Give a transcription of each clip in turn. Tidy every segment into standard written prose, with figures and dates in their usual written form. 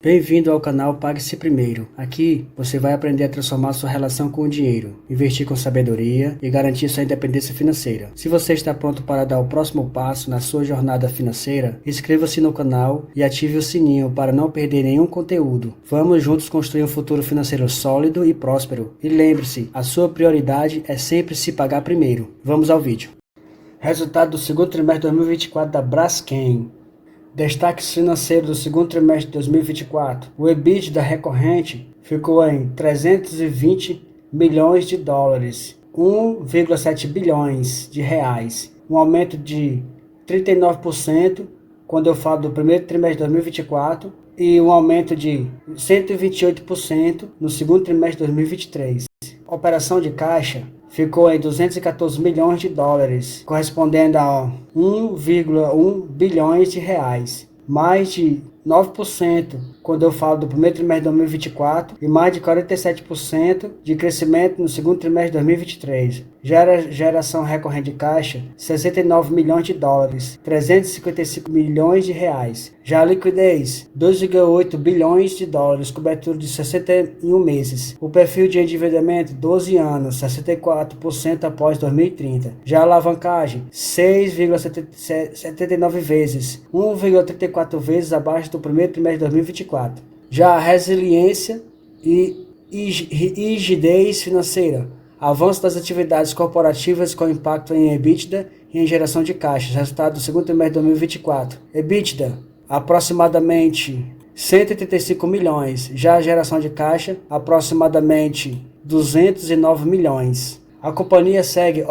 Bem-vindo ao canal Pague-se Primeiro. Aqui você vai aprender a transformar sua relação com o dinheiro, investir com sabedoria e garantir sua independência financeira. Se você está pronto para dar o próximo passo na sua jornada financeira, inscreva-se no canal e ative o sininho para não perder nenhum conteúdo. Vamos juntos construir um futuro financeiro sólido e próspero. E lembre-se, a sua prioridade é sempre se pagar primeiro. Vamos ao vídeo. Resultado do segundo trimestre de 2024 da Braskem. Destaques financeiros do segundo trimestre de 2024. O EBITDA recorrente ficou em 320 milhões de dólares, 1,7 bilhões de reais, um aumento de 39% quando eu falo do primeiro trimestre de 2024 e um aumento de 128% no segundo trimestre de 2023. Operação de caixa ficou em 214 milhões de dólares, correspondendo a 1,1 bilhões de reais, mais de 9% quando eu falo do primeiro trimestre de 2024 e mais de 47% de crescimento no segundo trimestre de 2023. Geração recorrente de caixa, 69 milhões de dólares, 355 milhões de reais. Já a liquidez, 2,8 bilhões de dólares, cobertura de 61 meses. O perfil de endividamento, 12 anos, 64% após 2030. Já a alavancagem, 6,79 vezes, 1,34 vezes abaixo do primeiro trimestre de 2024. Já a resiliência e rigidez financeira, avanço das atividades corporativas com impacto em EBITDA e em geração de caixa, resultado do segundo trimestre de 2024. EBITDA, aproximadamente 135 milhões, já a geração de caixa, aproximadamente 209 milhões. A companhia segue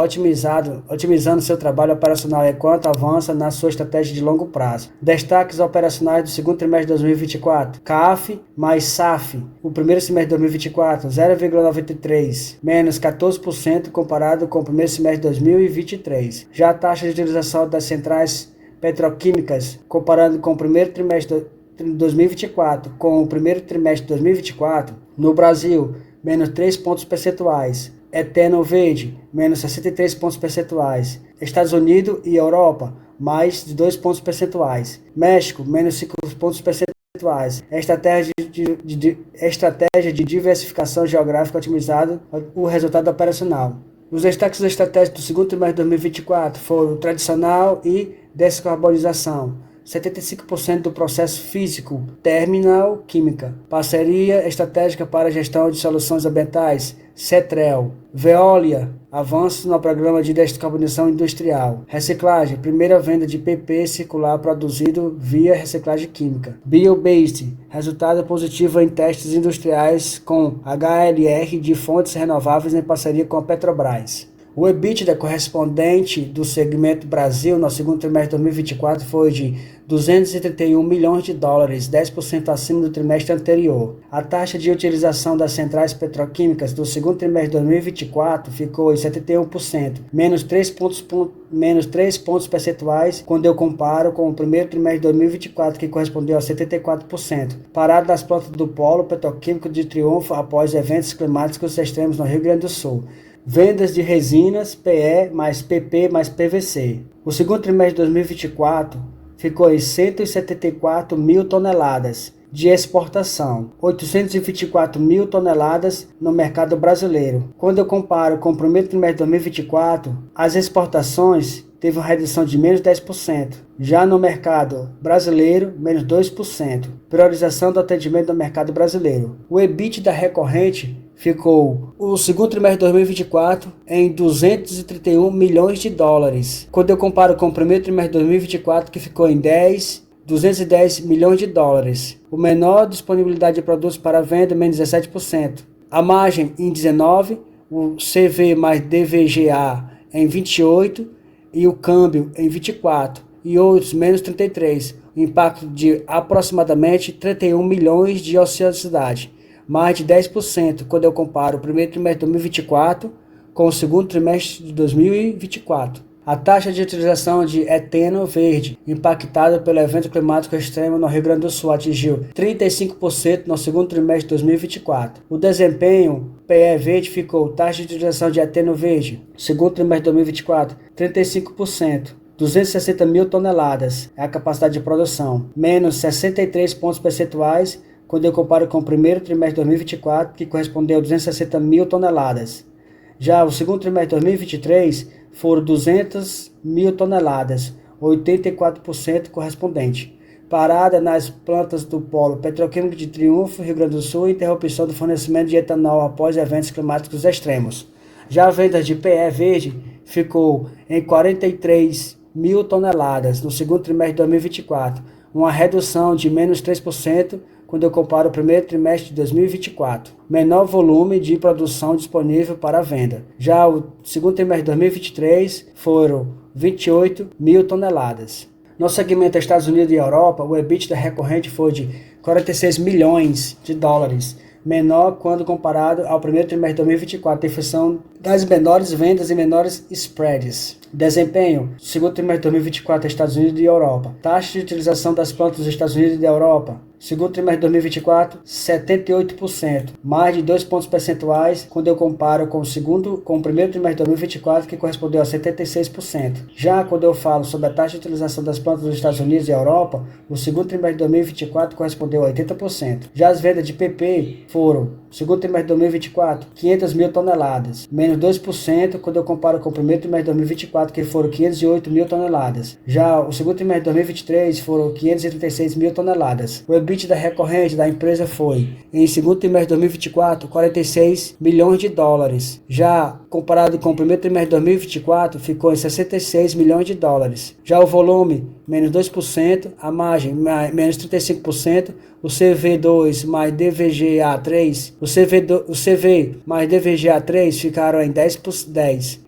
otimizando seu trabalho operacional enquanto avança na sua estratégia de longo prazo. Destaques operacionais do segundo trimestre de 2024. CAF mais SAF, o primeiro semestre de 2024, 0,93, menos 14% comparado com o primeiro semestre de 2023. Já a taxa de utilização das centrais petroquímicas, comparando com o primeiro trimestre de 2024 com o primeiro trimestre de 2024, no Brasil, menos 3 pontos percentuais. Eteno Verde, menos 63 pontos percentuais. Estados Unidos e Europa, mais de 2 pontos percentuais. México, menos 5 pontos percentuais. Estratégia de diversificação geográfica otimizada, o resultado operacional. Os destaques estratégicos do segundo trimestre de 2024 foram tradicional e descarbonização. 75% do processo físico, terminal química. Parceria estratégica para a gestão de soluções ambientais, CETREL. Veolia, avanço no programa de descarbonização industrial. Reciclagem, primeira venda de PP circular produzido via reciclagem química. Biobased, resultado positivo em testes industriais com HLR de fontes renováveis em parceria com a Petrobras. O EBITDA correspondente do segmento Brasil no segundo trimestre de 2024 foi de 231 milhões de dólares, 10% acima do trimestre anterior. A taxa de utilização das centrais petroquímicas do segundo trimestre de 2024 ficou em 71%, menos 3 pontos percentuais quando eu comparo com o primeiro trimestre de 2024, que correspondeu a 74%. Parada das plantas do Polo Petroquímico de Triunfo após eventos climáticos extremos no Rio Grande do Sul. Vendas de resinas, PE mais PP mais PVC. O segundo trimestre de 2024 ficou em 174 mil toneladas de exportação, 824 mil toneladas no mercado brasileiro. Quando eu comparo com o primeiro trimestre de 2024, as exportações teve uma redução de menos 10%. Já no mercado brasileiro, menos 2%. Priorização do atendimento do mercado brasileiro. O EBITDA recorrente ficou o segundo trimestre de 2024 em 231 milhões de dólares. Quando eu comparo com o primeiro trimestre de 2024, que ficou em 210 milhões de dólares. O menor disponibilidade de produtos para venda, menos 17%. A margem em 19%, o CV mais DVGA em 28% e o câmbio em 24%. E outros, menos 33%. O impacto de aproximadamente 31 milhões de ociosidade. Mais de 10% quando eu comparo o primeiro trimestre de 2024 com o segundo trimestre de 2024. A taxa de utilização de eteno verde, impactada pelo evento climático extremo no Rio Grande do Sul, atingiu 35% no segundo trimestre de 2024. O desempenho PE verde ficou, taxa de utilização de eteno verde, segundo trimestre de 2024, 35%. 260 mil toneladas é a capacidade de produção, menos 63 pontos percentuais quando eu comparo com o primeiro trimestre de 2024, que correspondeu a 260 mil toneladas. Já o segundo trimestre de 2023 foram 200 mil toneladas, 84% correspondente. Parada nas plantas do Polo Petroquímico de Triunfo, Rio Grande do Sul, e interrupção do fornecimento de etanol após eventos climáticos extremos. Já a venda de PE verde ficou em 43 mil toneladas no segundo trimestre de 2024, uma redução de menos 3% quando eu comparo o primeiro trimestre de 2024. Menor volume de produção disponível para venda. Já o segundo trimestre de 2023 foram 28 mil toneladas. No segmento Estados Unidos e Europa, o EBITDA recorrente foi de 46 milhões de dólares, menor quando comparado ao primeiro trimestre de 2024, em função das menores vendas e menores spreads. Desempenho: segundo trimestre de 2024, Estados Unidos e Europa. Taxa de utilização das plantas dos Estados Unidos e da Europa. Segundo trimestre de 2024, 78%, mais de 2 pontos percentuais quando eu comparo com o primeiro trimestre de 2024, que correspondeu a 76%. Já quando eu falo sobre a taxa de utilização das plantas dos Estados Unidos e Europa, o segundo trimestre de 2024 correspondeu a 80%. Já as vendas de PP foram, segundo trimestre de 2024, 500 mil toneladas, menos 2% quando eu comparo com o primeiro trimestre de 2024, que foram 508 mil toneladas. Já o segundo trimestre de 2023 foram 536 mil toneladas. O EBITDA recorrente da empresa foi, em segundo trimestre de 2024, 46 milhões de dólares. Já comparado com o primeiro trimestre de 2024, ficou em 66 milhões de dólares. Já o volume, menos 2%, a margem, menos 35%, o CV2 mais DVGA3, o CV mais DVGA3 ficaram em 10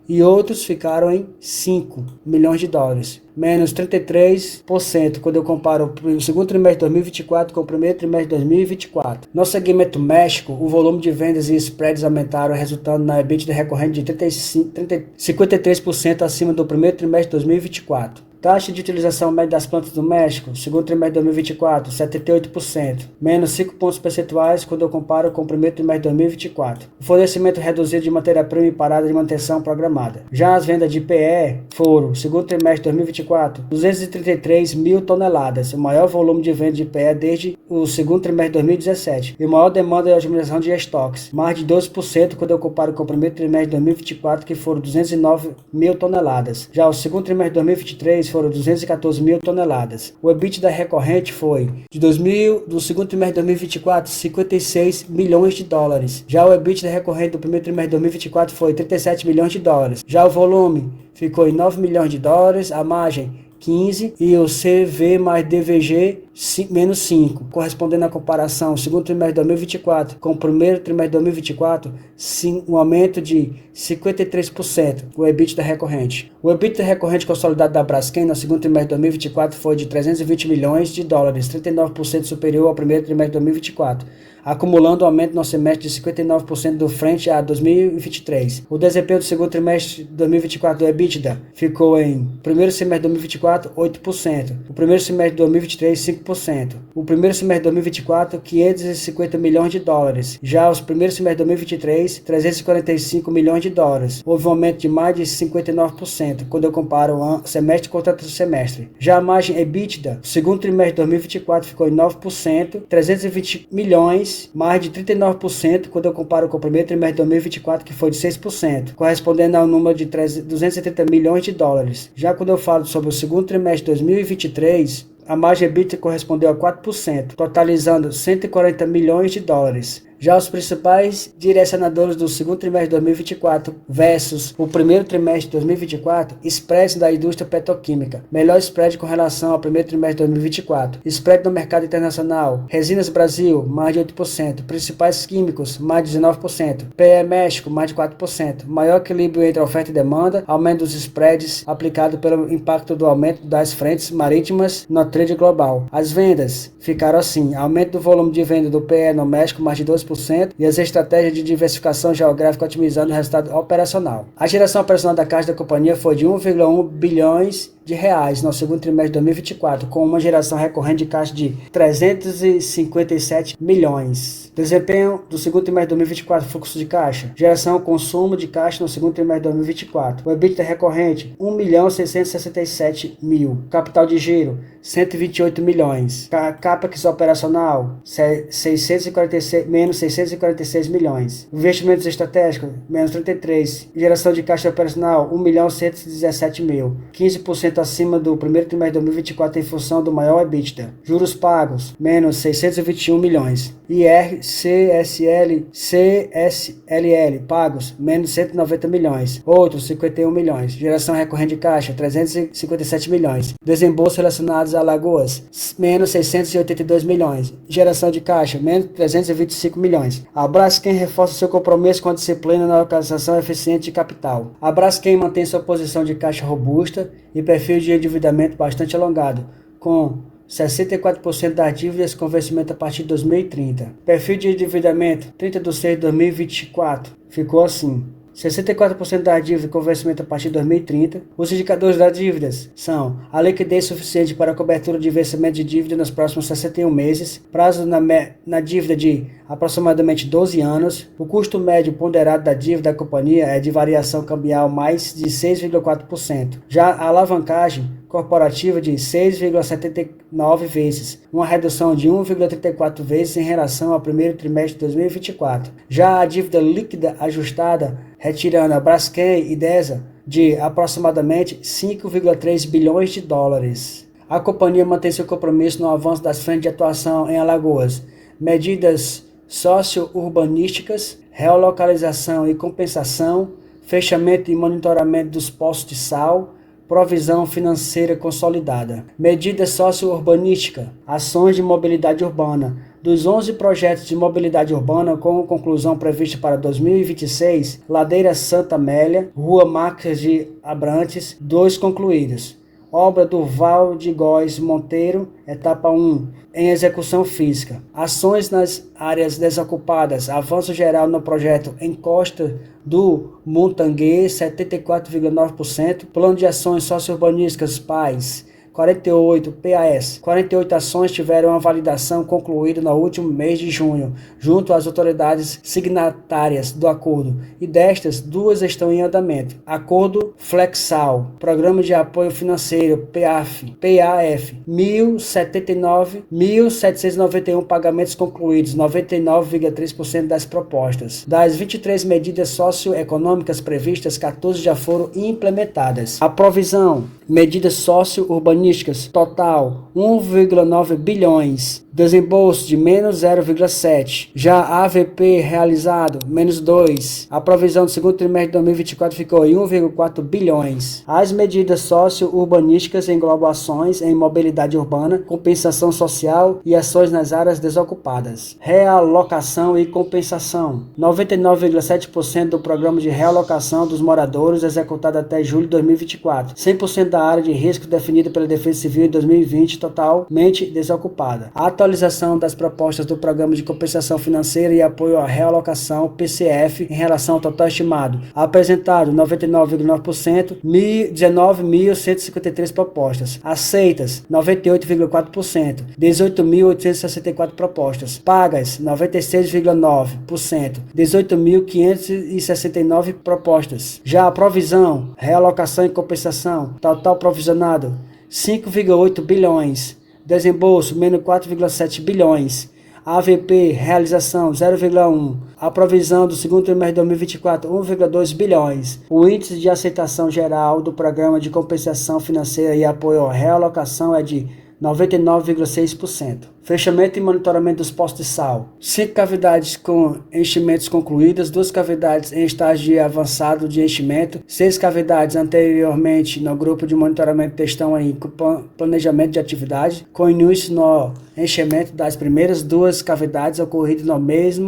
e outros ficaram em 5 milhões de dólares, menos 33% quando eu comparo o segundo trimestre de 2024 com o primeiro trimestre de 2024. No segmento México, o volume de vendas e spreads aumentaram, resultando na EBITDA recorrente de 53% acima do primeiro trimestre de 2024. Taxa de utilização média das plantas do México, segundo trimestre de 2024, 78%, menos 5 pontos percentuais quando eu comparo com o primeiro trimestre de 2024. O fornecimento reduzido de matéria-prima e parada de manutenção programada. Já as vendas de PE foram, segundo trimestre de 2024, 233 mil toneladas, o maior volume de venda de PE desde o segundo trimestre de 2017, e maior demanda de otimização de estoques, mais de 12% quando eu comparo com o primeiro trimestre de 2024, que foram 209 mil toneladas. Já o segundo trimestre de 2023 foram 214 mil toneladas. O EBITDA recorrente foi, do segundo trimestre de 2024, 56 milhões de dólares. Já o EBITDA recorrente do primeiro trimestre de 2024 foi 37 milhões de dólares. Já o volume ficou em 9 milhões de dólares, a margem 15 e o CV mais DVG menos 5, correspondendo à comparação o segundo trimestre de 2024 com o primeiro trimestre de 2024, um aumento de 53%, o EBITDA recorrente. O EBITDA recorrente consolidado da Braskem no segundo trimestre de 2024 foi de 320 milhões de dólares, 39% superior ao primeiro trimestre de 2024, acumulando um aumento no semestre de 59% do frente a 2023. O desempenho do segundo trimestre de 2024 do EBITDA ficou em primeiro semestre de 2024, 8%. O primeiro semestre de 2023, 5%. O primeiro semestre de 2024, 550 milhões de dólares. Já os primeiros semestres de 2023, 345 milhões de dólares. Houve um aumento de mais de 59%, quando eu comparo o semestre contra o semestre. Já a margem EBITDA, o segundo trimestre de 2024 ficou em 9%, 320 milhões, mais de 39% quando eu comparo com o primeiro trimestre de 2024, que foi de 6%, correspondendo ao número de 270 milhões de dólares. Já quando eu falo sobre o segundo trimestre de 2023, a margem EBITDA correspondeu a 4%, totalizando 140 milhões de dólares. Já os principais direcionadores do segundo trimestre de 2024 versus o primeiro trimestre de 2024, spreads da indústria petroquímica. Melhor spread com relação ao primeiro trimestre de 2024. Spread no mercado internacional. Resinas Brasil, mais de 8%. Principais químicos, mais de 19%. PE México, mais de 4%. Maior equilíbrio entre oferta e demanda. Aumento dos spreads aplicado pelo impacto do aumento das frentes marítimas no trade global. As vendas ficaram assim. Aumento do volume de venda do PE no México, mais de 12%. E as estratégias de diversificação geográfica otimizando o resultado operacional. A geração operacional da caixa da companhia foi de 1,1 bilhões de reais no segundo trimestre de 2024, com uma geração recorrente de caixa de 357 milhões. Desempenho do segundo trimestre de 2024, fluxo de caixa. Geração consumo de caixa no segundo trimestre de 2024. O EBITDA recorrente, 1.667.000. Capital de giro, 128 milhões. Capex operacional, menos 646 milhões. Investimentos estratégicos, menos 33. Geração de caixa operacional, 1.117.000. 15% acima do primeiro trimestre de 2024 em função do maior EBITDA. Juros pagos, menos 621 milhões. IR, CSLL pagos, menos 190 milhões. Outros, 51 milhões. Geração recorrente de caixa, 357 milhões. Desembolsos relacionados a Alagoas, menos 682 milhões. Geração de caixa, menos 325 milhões. A Braskem reforça seu compromisso com a disciplina na localização eficiente de capital. A Braskem mantém sua posição de caixa robusta e perfil de endividamento bastante alongado, com 64% das dívidas com vencimento a partir de 2030. Perfil de endividamento 30 de 6 de 2024 ficou assim: 64% da dívida com vencimento a partir de 2030. Os indicadores das dívidas são a liquidez suficiente para a cobertura de vencimento de dívida nos próximos 61 meses, prazo na dívida de aproximadamente 12 anos. O custo médio ponderado da dívida da companhia é de variação cambial mais de 6,4%. Já a alavancagem corporativa de 6,79 vezes, uma redução de 1,34 vezes em relação ao primeiro trimestre de 2024. Já a dívida líquida ajustada, retirando a Braskem e DESA, de aproximadamente 5,3 bilhões de dólares. A companhia mantém seu compromisso no avanço das frentes de atuação em Alagoas, medidas socio-urbanísticas, relocalização e compensação, fechamento e monitoramento dos poços de sal, provisão financeira consolidada. Medida socio-urbanística, ações de mobilidade urbana. Dos 11 projetos de mobilidade urbana com conclusão prevista para 2026, Ladeira Santa Amélia, Rua Marques de Abrantes, 2 concluídos. Obra do Val de Góis Monteiro, etapa 1, em execução física. Ações nas áreas desocupadas. Avanço geral no projeto Encosta do Montanguê, 74,9%. Plano de ações socio-urbanísticas PAS, 48 PAS. 48 ações tiveram a validação concluída no último mês de junho, junto às autoridades signatárias do acordo, e destas, 2 estão em andamento. Acordo Flexal, Programa de Apoio Financeiro, PAF, 1.791 pagamentos concluídos, 99,3% das propostas. Das 23 medidas socioeconômicas previstas, 14 já foram implementadas. A provisão, medidas socio-urbanísticas, total 1,9 bilhões. Desembolso de menos 0,7. Já AVP realizado, menos 2. A provisão do segundo trimestre de 2024 ficou em 1,4 bilhões. As medidas socio-urbanísticas englobam ações em mobilidade urbana, compensação social e ações nas áreas desocupadas. Realocação e compensação. 99,7% do programa de realocação dos moradores executado até julho de 2024. 100% da área de risco definida pela Defesa Civil em 2020 totalmente desocupada. A atualização das propostas do Programa de Compensação Financeira e Apoio à Realocação, PCF, em relação ao total estimado. Apresentado 99,9%, 19.153 propostas. Aceitas 98,4%, 18.864 propostas. Pagas 96,9%, 18.569 propostas. Já a provisão, realocação e compensação, total provisionado 5,8 bilhões. Desembolso, menos 4,7 bilhões. AVP, realização, 0,1. A provisão do segundo trimestre de 2024, 1,2 bilhões. O índice de aceitação geral do Programa de Compensação Financeira e Apoio à Realocação é de 99,6%. Fechamento e monitoramento dos poços de sal. 5 cavidades com enchimentos concluídas, 2 cavidades em estágio avançado de enchimento, 6 cavidades anteriormente no grupo de monitoramento estão em planejamento de atividade, com início no enchimento das primeiras 2 cavidades ocorridas no mês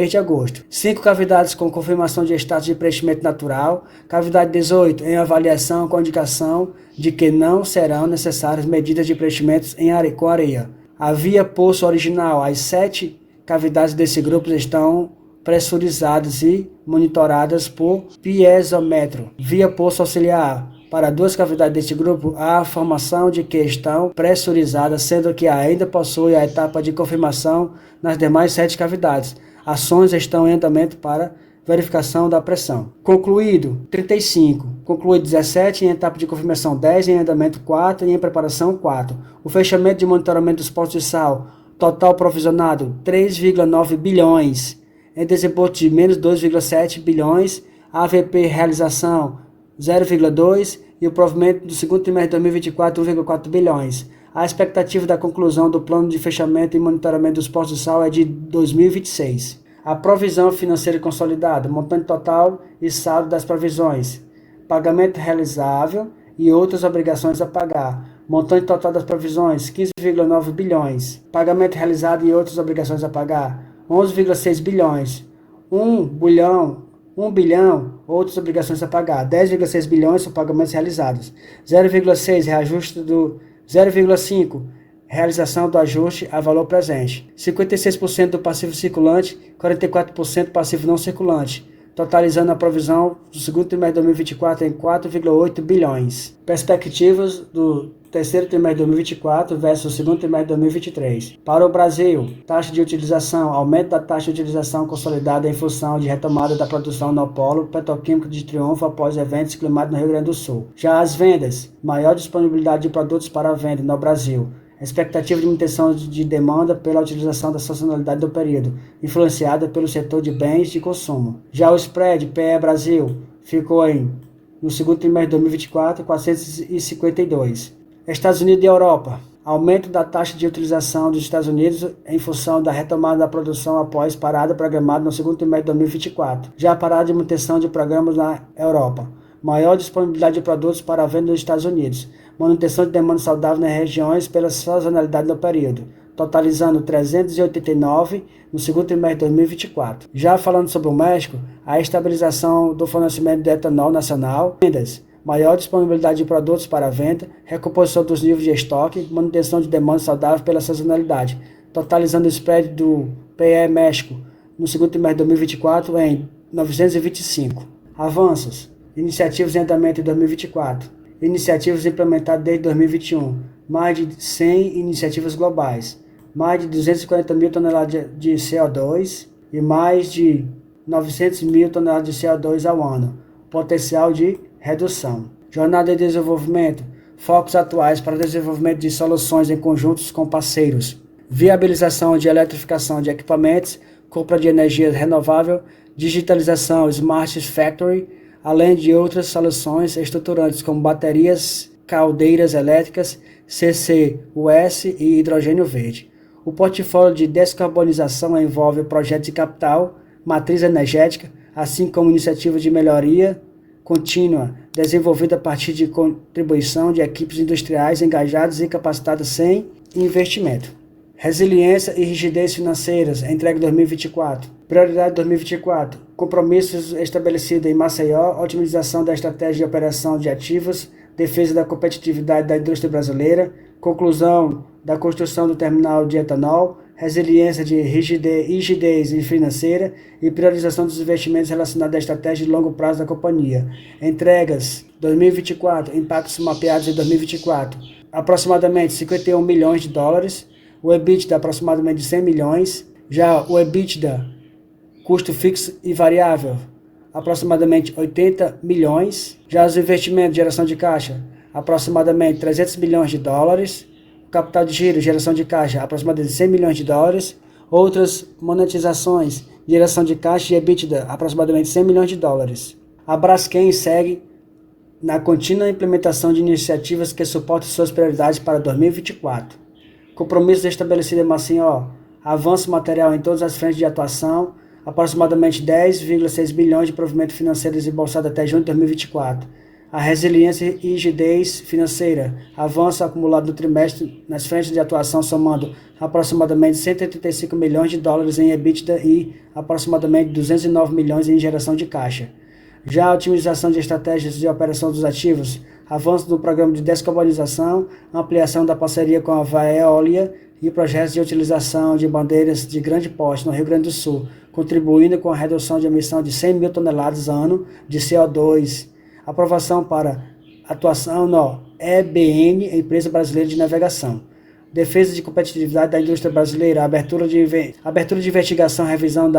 de agosto. 5 cavidades com confirmação de status de preenchimento natural, cavidade 18 em avaliação com indicação de que não serão necessárias medidas de preenchimentos com areia. A via poço original, as 7 cavidades desse grupo estão pressurizadas e monitoradas por piezômetro. Via poço auxiliar, Para duas cavidades deste grupo, há a formação de que estão pressurizadas, sendo que ainda possui a etapa de confirmação nas demais 7 cavidades. Ações estão em andamento para verificação da pressão. Concluído, 35. Concluído, 17, em etapa de confirmação 10, em andamento 4 e em preparação 4. O fechamento de monitoramento dos postos de sal, total provisionado 3,9 bilhões, em desembolso de menos 2,7 bilhões, AVP realização 0,2 e o provimento do segundo trimestre de 2024 1,4 bilhões. A expectativa da conclusão do plano de fechamento e monitoramento dos postos de sal é de 2026. A provisão financeira consolidada, montante total e saldo das provisões, pagamento realizável e outras obrigações a pagar. Montante total das provisões, 15,9 bilhões. Pagamento realizado e outras obrigações a pagar, 11,6 bilhões. 1 bilhão, outras obrigações a pagar. 10,6 bilhões são pagamentos realizados. 0,6, reajuste do 0,5, realização do ajuste a valor presente. 56% do passivo circulante, 44% passivo não circulante, totalizando a provisão do segundo trimestre de 2024 em 4,8 bilhões. Perspectivas do terceiro trimestre de 2024 versus o segundo trimestre de 2023. Para o Brasil, taxa de utilização, aumento da taxa de utilização consolidada em função de retomada da produção no polo petroquímico de Triunfo após eventos climáticos no Rio Grande do Sul. Já as vendas, maior disponibilidade de produtos para a venda no Brasil. Expectativa de manutenção de demanda pela utilização da sazonalidade do período, influenciada pelo setor de bens de consumo. Já o spread PE Brasil ficou no segundo trimestre de 2024, 452. Estados Unidos e Europa. Aumento da taxa de utilização dos Estados Unidos em função da retomada da produção após parada programada no segundo trimestre de 2024. Já a parada de manutenção de programas na Europa. Maior disponibilidade de produtos para a venda nos Estados Unidos. Manutenção de demanda saudável nas regiões pela sazonalidade do período, totalizando 389 no segundo trimestre de 2024. Já falando sobre o México, a estabilização do fornecimento de etanol nacional, vendas, maior disponibilidade de produtos para a venda, recomposição dos níveis de estoque, manutenção de demanda saudável pela sazonalidade, totalizando o spread do PE México no segundo trimestre de 2024 em 925. Avanços, iniciativas em andamento em 2024. Iniciativas implementadas desde 2021, mais de 100 iniciativas globais, mais de 240 mil toneladas de CO2 e mais de 900 mil toneladas de CO2 ao ano, potencial de redução. Jornada de desenvolvimento, focos atuais para o desenvolvimento de soluções em conjuntos com parceiros, viabilização de eletrificação de equipamentos, compra de energia renovável, digitalização, Smart Factory, além de outras soluções estruturantes como baterias, caldeiras elétricas, CCUS e hidrogênio verde. O portfólio de descarbonização envolve projetos de capital, matriz energética, assim como iniciativas de melhoria contínua, desenvolvida a partir de contribuição de equipes industriais engajadas e capacitadas sem investimento. Resiliência e rigidez financeiras, entrega 2024. Prioridade 2024. Compromissos estabelecidos em Maceió, otimização da estratégia de operação de ativos, defesa da competitividade da indústria brasileira, conclusão da construção do terminal de etanol, resiliência de rigidez financeira e priorização dos investimentos relacionados à estratégia de longo prazo da companhia. Entregas 2024, impactos mapeados em 2024, aproximadamente 51 milhões de dólares, o EBITDA aproximadamente de 100 milhões, já o EBITDA, custo fixo e variável, aproximadamente 80 milhões, já os investimentos, geração de caixa, aproximadamente 300 milhões de dólares, capital de giro, geração de caixa, aproximadamente 100 milhões de dólares, outras monetizações, geração de caixa e EBITDA, aproximadamente 100 milhões de dólares. A Braskem segue na contínua implementação de iniciativas que suportam suas prioridades para 2024. Compromissos estabelecidos em Maceió, avanço material em todas as frentes de atuação, aproximadamente 10,6 bilhões de provimento financeiro desembolsado até junho de 2024. A resiliência e rigidez financeira, avanço acumulado no trimestre nas frentes de atuação, somando aproximadamente 185 milhões de dólares em EBITDA e aproximadamente 209 milhões em geração de caixa. Já a otimização de estratégias de operação dos ativos, avanço do programa de descarbonização, ampliação da parceria com a Veolia e projetos de utilização de bandeiras de grande porte no Rio Grande do Sul, contribuindo com a redução de emissão de 100 mil toneladas ano de CO2. Aprovação para atuação no EBN, Empresa Brasileira de Navegação. Defesa de competitividade da indústria brasileira, abertura de investigação, revisão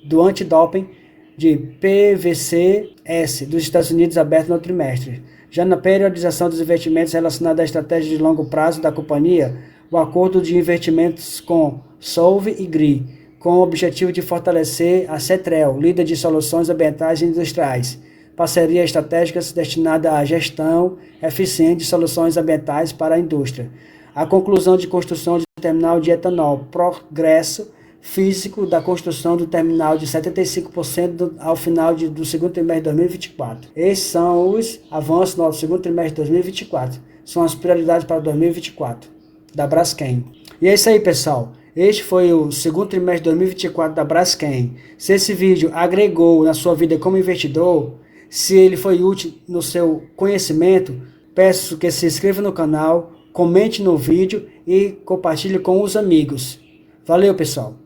do antidoping de PVCS dos Estados Unidos aberto no trimestre. Já na periodização dos investimentos relacionados à estratégia de longo prazo da companhia, o acordo de investimentos com Solve e GRI, com o objetivo de fortalecer a CETREL, líder de soluções ambientais e industriais, parcerias estratégicas destinadas à gestão eficiente de soluções ambientais para a indústria. A conclusão de construção de terminal de etanol, progresso físico da construção do terminal de 75% ao final do segundo trimestre de 2024. Esses são os avanços no segundo trimestre de 2024. São as prioridades para 2024 da Braskem. E é isso aí, pessoal. Este foi o segundo trimestre de 2024 da Braskem. Se esse vídeo agregou na sua vida como investidor, se ele foi útil no seu conhecimento, peço que se inscreva no canal, comente no vídeo e compartilhe com os amigos. Valeu, pessoal!